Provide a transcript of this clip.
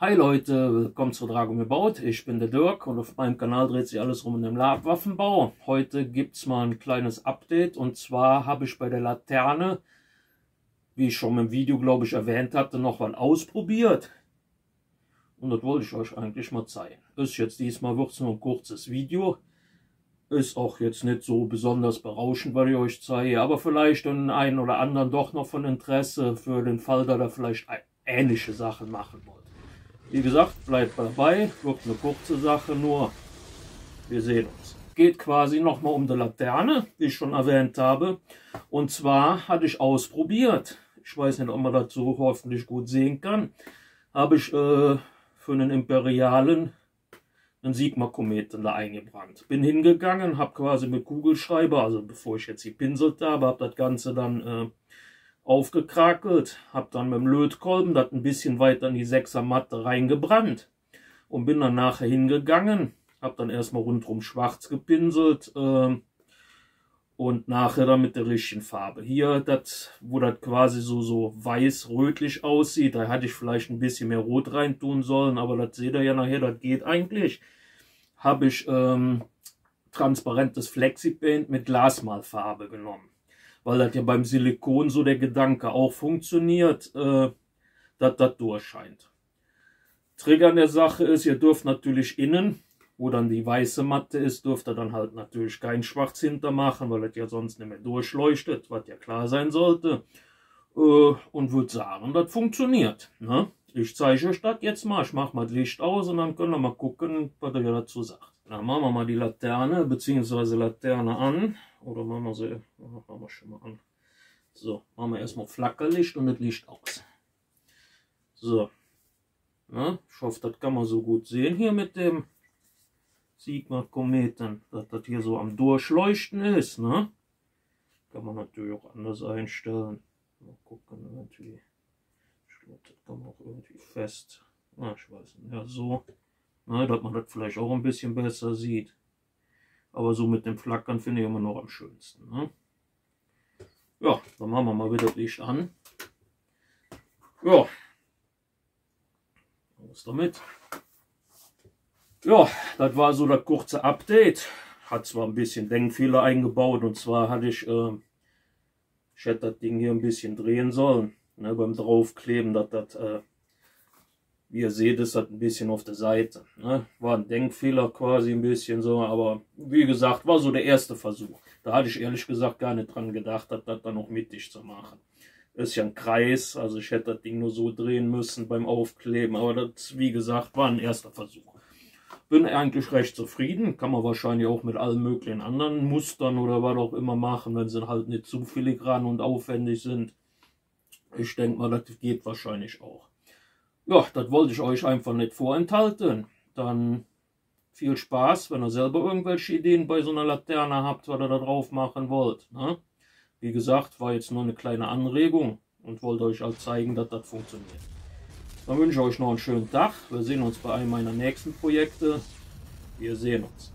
Hi Leute, willkommen zu Dragomir Baut. Ich bin der Dirk und auf meinem Kanal dreht sich alles rum in dem Waffenbau. Heute gibt es mal ein kleines Update und zwar habe ich bei der Laterne, wie ich schon im Video glaube ich erwähnt hatte, noch mal ausprobiert. Und das wollte ich euch eigentlich mal zeigen. Ist jetzt diesmal wird es nur ein kurzes Video. Ist auch jetzt nicht so besonders berauschend, weil ich euch zeige, aber vielleicht den einen oder anderen doch noch von Interesse für den Fall, dass er vielleicht ähnliche Sachen machen wollt. Wie gesagt, bleibt dabei, wird eine kurze Sache, nur wir sehen uns. Geht quasi nochmal um die Laterne, wie ich schon erwähnt habe. Und zwar hatte ich ausprobiert, ich weiß nicht, ob man dazu hoffentlich gut sehen kann, habe ich für einen Imperialen einen Sigma-Kometen da eingebrannt. Bin hingegangen, habe quasi mit Kugelschreiber, also bevor ich jetzt die pinselt habe, habe das Ganze dann aufgekrakelt, habe dann mit dem Lötkolben das ein bisschen weiter in die 6er Matte reingebrannt und bin dann nachher hingegangen, habe dann erstmal rundherum schwarz gepinselt und nachher dann mit der richtigen Farbe. Hier, wo das quasi so weiß-rötlich aussieht, da hatte ich vielleicht ein bisschen mehr Rot rein tun sollen, aber das seht ihr ja nachher, das geht eigentlich. Habe ich transparentes Flexipaint mit Glasmalfarbe genommen. Weil das ja beim Silikon so der Gedanke auch funktioniert, dass das durchscheint. Trigger an der Sache ist, ihr dürft natürlich innen, wo dann die weiße Matte ist, dürft ihr dann halt natürlich kein Schwarz hintermachen, weil das ja sonst nicht mehr durchleuchtet, was ja klar sein sollte. Und würde sagen, das funktioniert. Ne? Ich zeige euch das jetzt mal, ich mache mal das Licht aus und dann können wir mal gucken, was er dazu sagt. Dann machen wir mal die Laterne bzw. Laterne an. Oder machen wir sie, machen wir schon mal an. So, machen wir erstmal Flackerlicht und das Licht aus. So. Ja, ich hoffe, das kann man so gut sehen hier mit dem Sigma-Kometen, dass das hier so am Durchleuchten ist. Ne? Kann man natürlich auch anders einstellen. Mal gucken, irgendwie. Ich glaube, das kann man auch irgendwie fest. Na, ich weiß nicht. Ja, so. Na, dass man das vielleicht auch ein bisschen besser sieht. Aber so mit dem Flackern finde ich immer noch am schönsten. Ne? Ja, dann machen wir mal wieder das Licht an. Ja. Was damit? Ja, das war so das kurze Update. Hat zwar ein bisschen Denkfehler eingebaut. Und zwar hatte ich hätte das Ding hier ein bisschen drehen sollen. Ne, beim Draufkleben, dass das, wie ihr seht, ist das ein bisschen auf der Seite. Ne? War ein Denkfehler quasi ein bisschen so, aber wie gesagt, war so der erste Versuch. Da hatte ich ehrlich gesagt gar nicht dran gedacht, das dann noch mittig zu machen. Ist ja ein Kreis, also ich hätte das Ding nur so drehen müssen beim Aufkleben, aber das, wie gesagt, war ein erster Versuch. Bin eigentlich recht zufrieden, kann man wahrscheinlich auch mit allen möglichen anderen Mustern oder was auch immer machen, wenn sie halt nicht zu filigran und aufwendig sind. Ich denke mal, das geht wahrscheinlich auch. Ja, das wollte ich euch einfach nicht vorenthalten. Dann viel Spaß, wenn ihr selber irgendwelche Ideen bei so einer Laterne habt, was ihr da drauf machen wollt. Ne? Wie gesagt, war jetzt nur eine kleine Anregung und wollte euch halt zeigen, dass das funktioniert. Dann wünsche ich euch noch einen schönen Tag. Wir sehen uns bei einem meiner nächsten Projekte. Wir sehen uns.